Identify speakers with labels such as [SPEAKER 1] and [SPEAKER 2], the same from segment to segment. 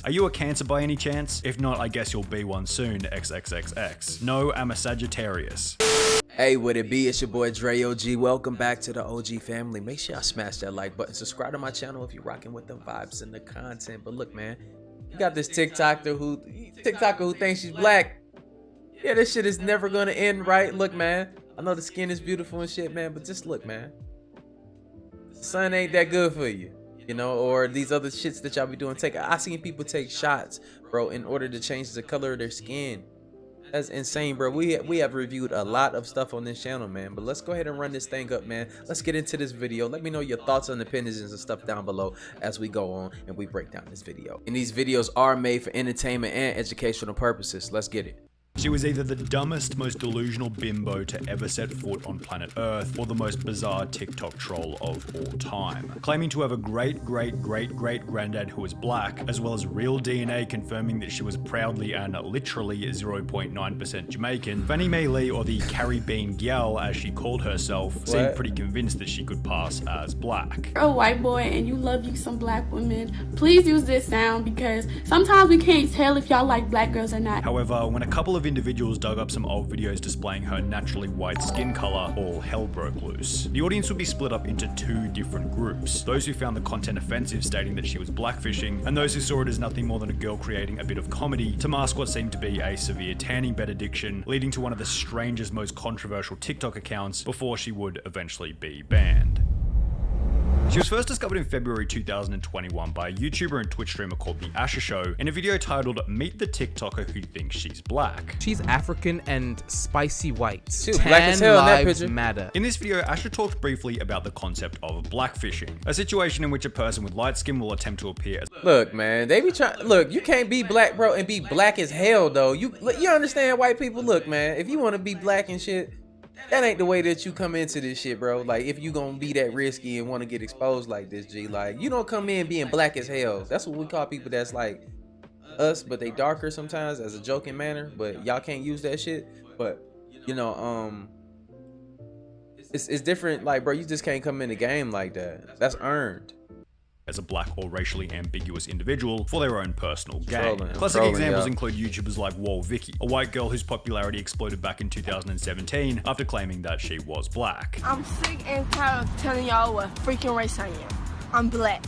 [SPEAKER 1] Are you a Cancer by any chance? If not, I guess you'll be one soon, XXXX. No, I'm a Sagittarius.
[SPEAKER 2] Hey, what it be? It's your boy Dre OG. Welcome back to the OG family. Make sure y'all smash that like button. Subscribe to my channel if you're rocking with the vibes and the content. But look, man, you got this TikToker who thinks she's black. Yeah, this shit is never gonna end right. Look, man, I know the skin is beautiful and shit, man, but just look, man, the sun ain't that good for you, you know, or these other shits that y'all be doing. I seen people take shots, bro, in order to change the color of their skin. That's insane, bro. We have reviewed a lot of stuff on this channel, man. But let's go ahead and run this thing up, man. Let's get into this video. Let me know your thoughts and opinions and stuff down below as we go on and we break down this video. And these videos are made for entertainment and educational purposes. Let's get it.
[SPEAKER 1] She was either the dumbest, most delusional bimbo to ever set foot on planet Earth, or the most bizarre TikTok troll of all time. Claiming to have a great-great-great-great-granddad who was black, as well as real DNA confirming that she was proudly and literally 0.9% Jamaican, Fannie Mae Lee, or the Carrie Bean Gal as she called herself, seemed pretty convinced that she could pass as black.
[SPEAKER 3] You're a white boy and you love you some black women, please use this sound because sometimes we can't tell if y'all like black girls or not.
[SPEAKER 1] However, when a couple of individuals dug up some old videos displaying her naturally white skin color, all hell broke loose. The audience would be split up into two different groups. Those who found the content offensive, stating that she was blackfishing, and those who saw it as nothing more than a girl creating a bit of comedy to mask what seemed to be a severe tanning bed addiction, leading to one of the strangest, most controversial TikTok accounts before she would eventually be banned. She was first discovered in February 2021 by a YouTuber and Twitch streamer called The Asher Show in a video titled Meet the TikToker Who Thinks She's Black.
[SPEAKER 4] She's African and spicy white.
[SPEAKER 2] She's black as hell in that picture.
[SPEAKER 4] Matter.
[SPEAKER 1] In this video, Asher talked briefly about the concept of blackfishing, a situation in which a person with light skin will attempt to appear as—
[SPEAKER 2] Look, man, they be trying. Look, you can't be black, bro, and be black as hell, though. You understand, white people? Look, man, if you want to be black and shit, that ain't the way that you come into this shit, bro. Like, if you gonna be that risky and want to get exposed like this, G, like, you don't come in being black as hell. That's what we call people that's like us, but they darker sometimes as a joking manner. But y'all can't use that shit. But you know, it's different. Like, bro, you just can't come in the game like that. That's earned.
[SPEAKER 1] As a black or racially ambiguous individual for their own personal gain.
[SPEAKER 2] Trolling,
[SPEAKER 1] Classic examples include YouTubers like Wall Vicky, a white girl whose popularity exploded back in 2017 after claiming that she was black.
[SPEAKER 5] I'm sick and tired of telling y'all what freaking race I am. I'm black.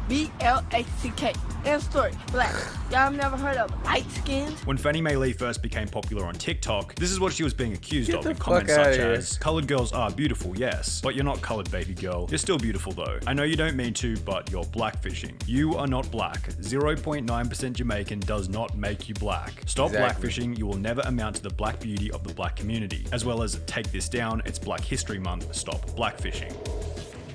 [SPEAKER 5] B-L-A-C-K. End story. Black. Y'all never heard of light skins?
[SPEAKER 1] When Fannie Mae Lee first became popular on TikTok, this is what she was being accused of in
[SPEAKER 2] fuck
[SPEAKER 1] comments
[SPEAKER 2] outta
[SPEAKER 1] such
[SPEAKER 2] here.
[SPEAKER 1] as, "Colored girls are beautiful, yes, but you're not colored, baby girl. You're still beautiful though. I know you don't mean to, but you're blackfishing. You are not black. 0.9% Jamaican does not make you black. Stop blackfishing. You will never amount to the black beauty of the black community." As well as, "Take this down. It's Black History Month. Stop blackfishing."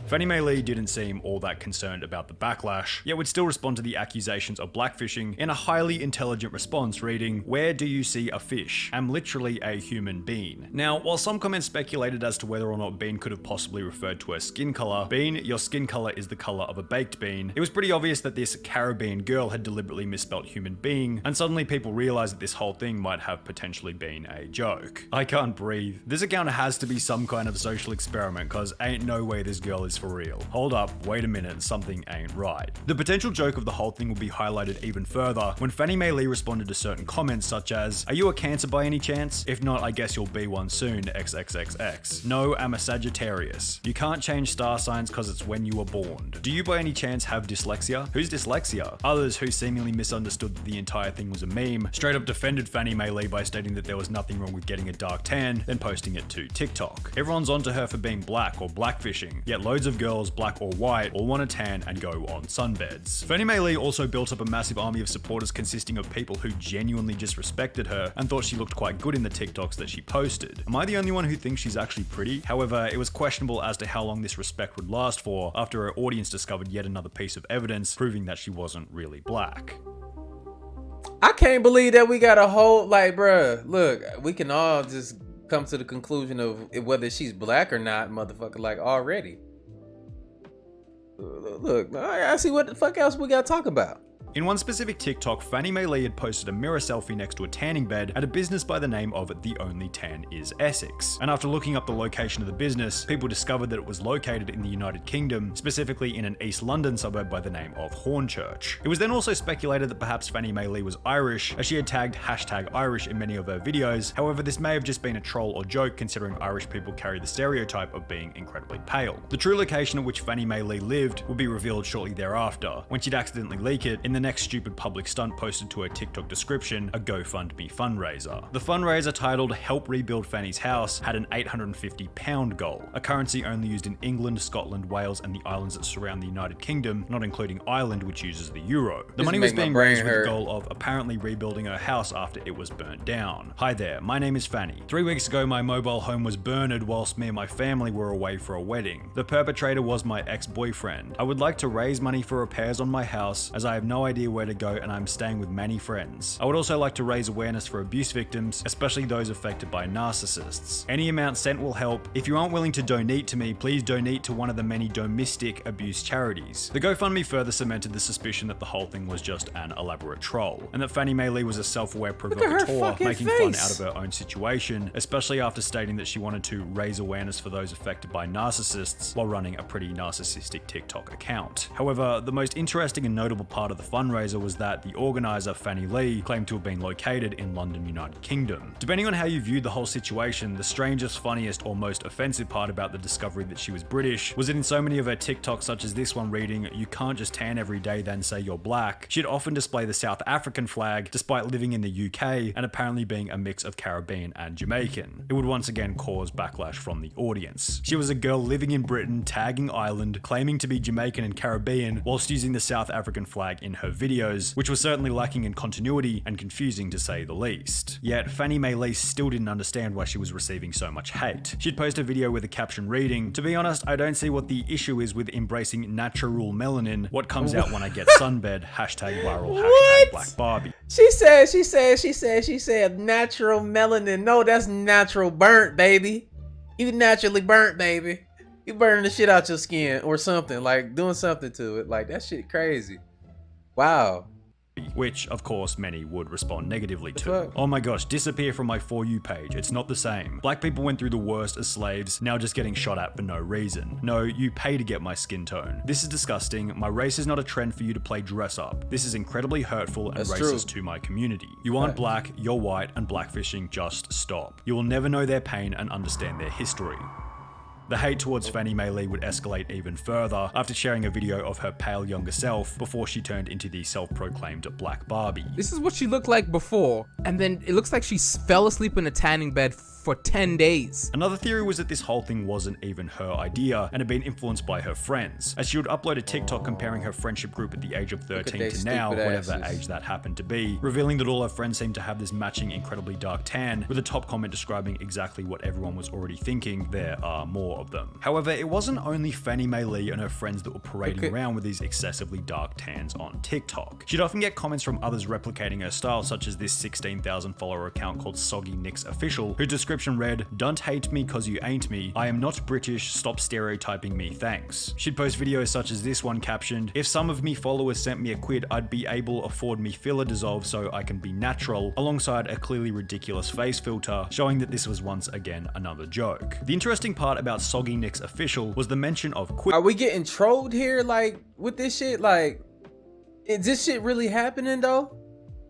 [SPEAKER 1] Fannie Mae Lee didn't seem all that concerned about the backlash, yet would still respond to the accusations of blackfishing in a highly intelligent response reading, "Where do you see a fish? I'm literally a human being." Now, while some comments speculated as to whether or not bean could have possibly referred to her skin color, "Bean, your skin color is the color of a baked bean," it was pretty obvious that this Caribbean girl had deliberately misspelt human being, and suddenly people realized that this whole thing might have potentially been a joke. I can't breathe. This account has to be some kind of social experiment, cause ain't no way this girl is for real. Hold up, wait a minute, something ain't right. The potential joke of the whole thing will be highlighted even further when Fannie Mae Lee responded to certain comments such as, "Are you a Cancer by any chance? If not, I guess you'll be one soon, XXXX. No, I'm a Sagittarius. You can't change star signs cause it's when you were born. Do you by any chance have dyslexia? Who's dyslexia?" Others who seemingly misunderstood that the entire thing was a meme straight up defended Fannie Mae Lee by stating that there was nothing wrong with getting a dark tan, then posting it to TikTok. Everyone's onto her for being black or blackfishing, yet loads of girls, black or white, all want to tan and go on sunbeds. Fannie Mae Lee also built up a massive army of supporters consisting of people who genuinely just respected her and thought she looked quite good in the TikToks that she posted. Am I the only one who thinks she's actually pretty? However, it was questionable as to how long this respect would last for after her audience discovered yet another piece of evidence proving that she wasn't really black.
[SPEAKER 2] I can't believe that we got a whole, like, bruh, look, we can all just come to the conclusion of whether she's black or not, motherfucker, like, already. Look, I see what the fuck else we gotta talk about.
[SPEAKER 1] In one specific TikTok, Fannie Mae Lee had posted a mirror selfie next to a tanning bed at a business by the name of The Only Tan Is Essex. And after looking up the location of the business, people discovered that it was located in the United Kingdom, specifically in an East London suburb by the name of Hornchurch. It was then also speculated that perhaps Fannie Mae Lee was Irish, as she had tagged #Irish in many of her videos. However, this may have just been a troll or joke, considering Irish people carry the stereotype of being incredibly pale. The true location at which Fannie Mae Lee lived would be revealed shortly thereafter, when she'd accidentally leak it in the next stupid public stunt posted to her TikTok description, a GoFundMe fundraiser. The fundraiser, titled Help Rebuild Fanny's House, had an £850 goal, a currency only used in England, Scotland, Wales, and the islands that surround the United Kingdom, not including Ireland, which uses the euro. The money was being raised with the goal of apparently rebuilding her house after it was burnt down. Hi there, my name is Fanny. 3 weeks ago, my mobile home was burned whilst me and my family were away for a wedding. The perpetrator was my ex-boyfriend. I would like to raise money for repairs on my house, as I have no idea where to go and I'm staying with many friends. I would also like to raise awareness for abuse victims, especially those affected by narcissists. Any amount sent will help. If you aren't willing to donate to me, please donate to one of the many domestic abuse charities. The GoFundMe further cemented the suspicion that the whole thing was just an elaborate troll, and that Fannie Mae Lee was a self-aware provocateur making fun out of her own situation, especially after stating that she wanted to raise awareness for those affected by narcissists while running a pretty narcissistic TikTok account. However, the most interesting and notable part of the fundraiser was that the organizer, Fannie Lee, claimed to have been located in London, United Kingdom. Depending on how you viewed the whole situation, the strangest, funniest, or most offensive part about the discovery that she was British was that in so many of her TikToks, such as this one reading, "You can't just tan every day then say you're black," she'd often display the South African flag despite living in the UK and apparently being a mix of Caribbean and Jamaican. It would once again cause backlash from the audience. She was a girl living in Britain, tagging Ireland, claiming to be Jamaican and Caribbean, whilst using the South African flag in her videos, which was certainly lacking in continuity and confusing to say the least. Yet, Fannie Mae Lee still didn't understand why she was receiving so much hate. She'd post a video with a caption reading, "To be honest, I don't see what the issue is with embracing natural melanin. What comes out when I get sunbed? #viral, #Black Barbie."
[SPEAKER 2] She said natural melanin. No, that's natural burnt, baby. You naturally burnt, baby. You burning the shit out your skin or something, like doing something to it. Like, that shit crazy. Wow.
[SPEAKER 1] Which, of course, many would respond negatively to.
[SPEAKER 2] Fuck?
[SPEAKER 1] "Oh my gosh, disappear from my For You page. It's not the same. Black people went through the worst as slaves, now just getting shot at for no reason. No, you pay to get my skin tone. This is disgusting. My race is not a trend for you to play dress up. This is incredibly hurtful and racist to my community. You aren't black, you're white, and blackfishing, just stop. You will never know their pain and understand their history." The hate towards Fannie Mae Lee would escalate even further after sharing a video of her pale younger self before she turned into the self-proclaimed Black Barbie.
[SPEAKER 4] This is what she looked like before, and then it looks like she fell asleep in a tanning bed for 10 days.
[SPEAKER 1] Another theory was that this whole thing wasn't even her idea and had been influenced by her friends, as she would upload a TikTok comparing her friendship group at the age of 13 to now, whatever age that happened to be, revealing that all her friends seemed to have this matching incredibly dark tan, with a top comment describing exactly what everyone was already thinking: there are more of them. However, it wasn't only Fannie Mae Lee and her friends that were parading around with these excessively dark tans on TikTok. She'd often get comments from others replicating her style, such as this 16,000 follower account called Soggy Nicks Official, whose description read, "Don't hate me cause you ain't me. I am not British. Stop stereotyping me. Thanks." She'd post videos such as this one captioned, "If some of me followers sent me a quid, I'd be able afford me filler dissolve so I can be natural," alongside a clearly ridiculous face filter, showing that this was once again another joke. The interesting part about Soggy Nicks Official was the mention of quid.
[SPEAKER 2] Are we getting trolled here, like, with this shit? Like, is this shit really happening though?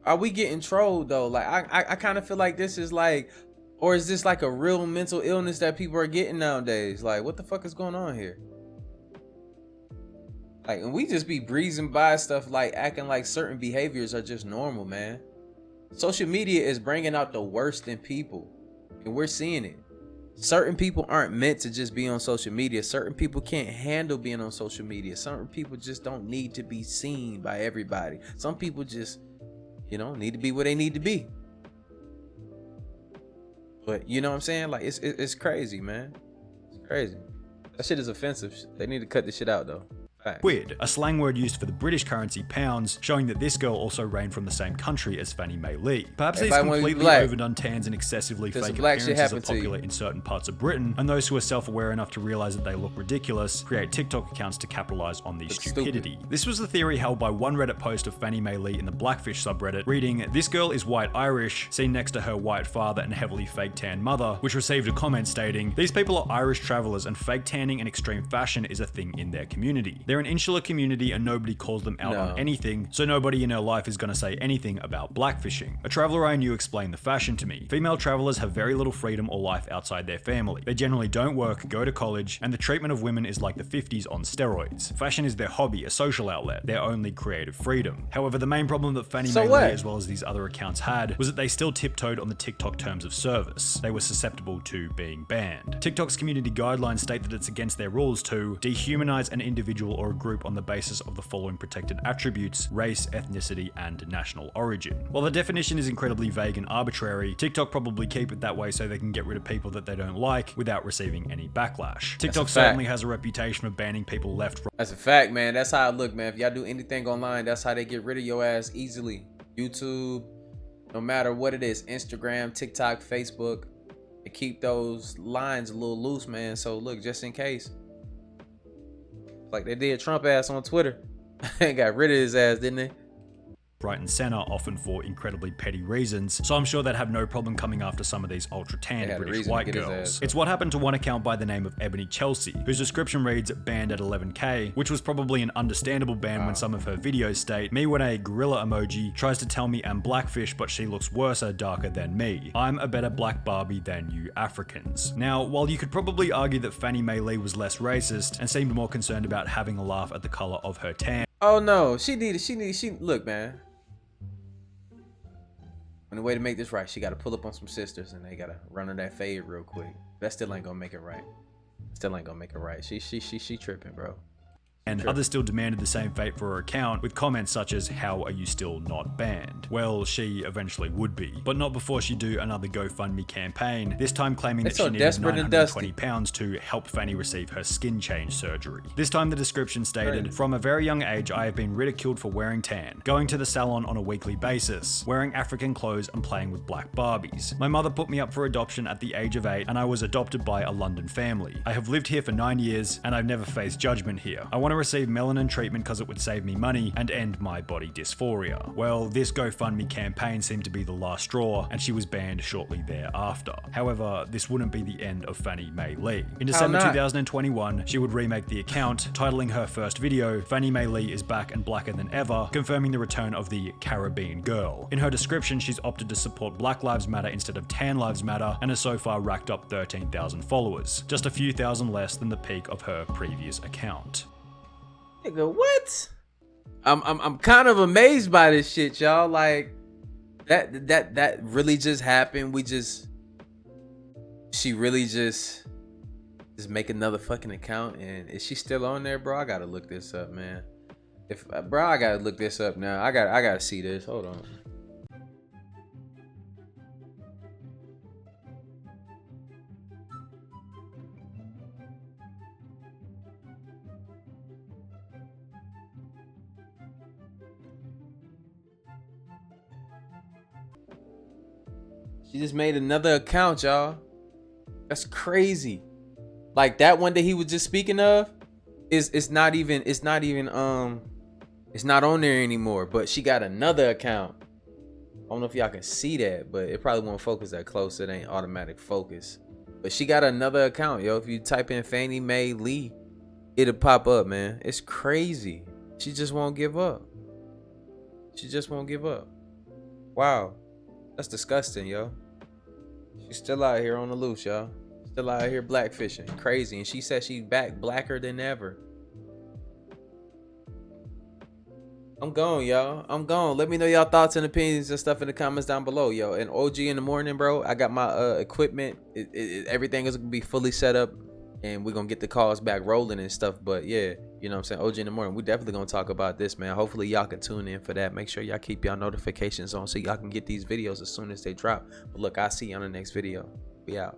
[SPEAKER 2] Are we getting trolled though? Like, I kind of feel like this is like, or is this like a real mental illness that people are getting nowadays? Like, what the fuck is going on here? Like, and we just be breezing by stuff, like acting like certain behaviors are just normal, man. Social media is bringing out the worst in people, and we're seeing it. Certain people aren't meant to just be on social media. Certain people can't handle being on social media. Certain people just don't need to be seen by everybody. Some people just, you know, need to be where they need to be. But you know what I'm saying? Like, it's crazy, man. It's crazy. That shit is offensive. They need to cut this shit out though.
[SPEAKER 1] Quid, a slang word used for the British currency pounds, showing that this girl also reigned from the same country as Fannie Mae Lee. Perhaps these completely overdone tans and excessively fake appearances are popular in certain parts of Britain, and those who are self-aware enough to realize that they look ridiculous create TikTok accounts to capitalize on the stupidity. This was the theory held by one Reddit post of Fannie Mae Lee in the Blackfish subreddit, reading, "This girl is white Irish, seen next to her white father and heavily fake tan mother," which received a comment stating, "These people are Irish travelers and fake tanning and extreme fashion is a thing in their community. They're an insular community and nobody calls them out on anything, so nobody in her life is going to say anything about blackfishing." A traveler I knew explained the fashion to me. "Female travelers have very little freedom or life outside their family. They generally don't work, go to college, and the treatment of women is like the 50s on steroids. Fashion is their hobby, a social outlet, their only creative freedom." However, the main problem that Fannie Mae Lee as well as these other accounts had was that they still tiptoed on the TikTok terms of service. They were susceptible to being banned. TikTok's community guidelines state that it's against their rules to dehumanize an individual or a group on the basis of the following protected attributes: race, ethnicity, and national origin. While the definition is incredibly vague and arbitrary, TikTok probably keep it that way so they can get rid of people that they don't like without receiving any backlash. TikTok certainly has a reputation of banning people left, right.
[SPEAKER 2] That's a fact, man. That's how I look, man. If y'all do anything online, that's how they get rid of your ass easily. YouTube, no matter what it is, Instagram, TikTok, Facebook, they keep those lines a little loose, man. So look, just in case, like they did Trump ass on Twitter, they got rid of his ass, didn't they?
[SPEAKER 1] Right and center, often for incredibly petty reasons, so I'm sure they'd have no problem coming after some of these ultra tan British white girls. It's what happened to one account by the name of Ebony Chelsea, whose description reads "banned at 11k," which was probably an understandable ban when some of her videos state, "Me when a gorilla emoji tries to tell me I'm blackfish but she looks worse or darker than me. I'm a better black Barbie than you Africans." Now, while you could probably argue that Fannie Mae Lee was less racist and seemed more concerned about having a laugh at the color of her tan.
[SPEAKER 2] Oh no, she look, man. And the way to make this right, she got to pull up on some sisters and they got to run her that fade real quick. That still ain't gonna make it right. Still ain't gonna make it right. She tripping, bro.
[SPEAKER 1] And others still demanded the same fate for her account, with comments such as, "How are you still not banned?" Well, she eventually would be, but not before she do another GoFundMe campaign, this time claiming that she needed £920 to help Fanny receive her skin change surgery. This time the description stated, "From a very young age, I have been ridiculed for wearing tan, going to the salon on a weekly basis, wearing African clothes and playing with black Barbies. My mother put me up for adoption at the age of 8 and I was adopted by a London family. I have lived here for 9 years and I've never faced judgment here. I want to receive melanin treatment because it would save me money and end my body dysphoria." Well, this GoFundMe campaign seemed to be the last straw, and she was banned shortly thereafter. However, this wouldn't be the end of Fannie Mae Lee. In December 2021, she would remake the account, titling her first video, "Fannie Mae Lee is back and blacker than ever," confirming the return of the Caribbean girl. In her description, she's opted to support Black Lives Matter instead of Tan Lives Matter, and has so far racked up 13,000 followers, just a few thousand less than the peak of her previous account.
[SPEAKER 2] Nigga, what? I'm kind of amazed by this shit, y'all. Like that really just happened. She really just make another fucking account, and is she still on there, bro? I gotta look this up, man. I gotta look this up now. I gotta see this. Hold on. She just made another account, y'all. That's crazy. Like that one that he was just speaking of it's not on there anymore, but she got another account. I don't know if y'all can see that, but it probably won't focus that close. It ain't automatic focus. But she got another account, yo. If you type in Fannie Mae Lee, it'll pop up, man. It's crazy. She just won't give up. She just won't give up. Wow. That's disgusting, yo. She's still out here on the loose, y'all. Still out here blackfishing. Crazy. And she said she back blacker than ever. I'm gone, y'all. I'm gone. Let me know y'all thoughts and opinions and stuff in the comments down below, yo. And OG in the morning, bro. I got my equipment. Everything is gonna be fully set up, and we're gonna get the calls back rolling and stuff. But yeah, you know what I'm saying? OG in the morning. We definitely gonna talk about this, man. Hopefully y'all can tune in for that. Make sure y'all keep y'all notifications on so y'all can get these videos as soon as they drop. But look, I'll see you on the next video. We out.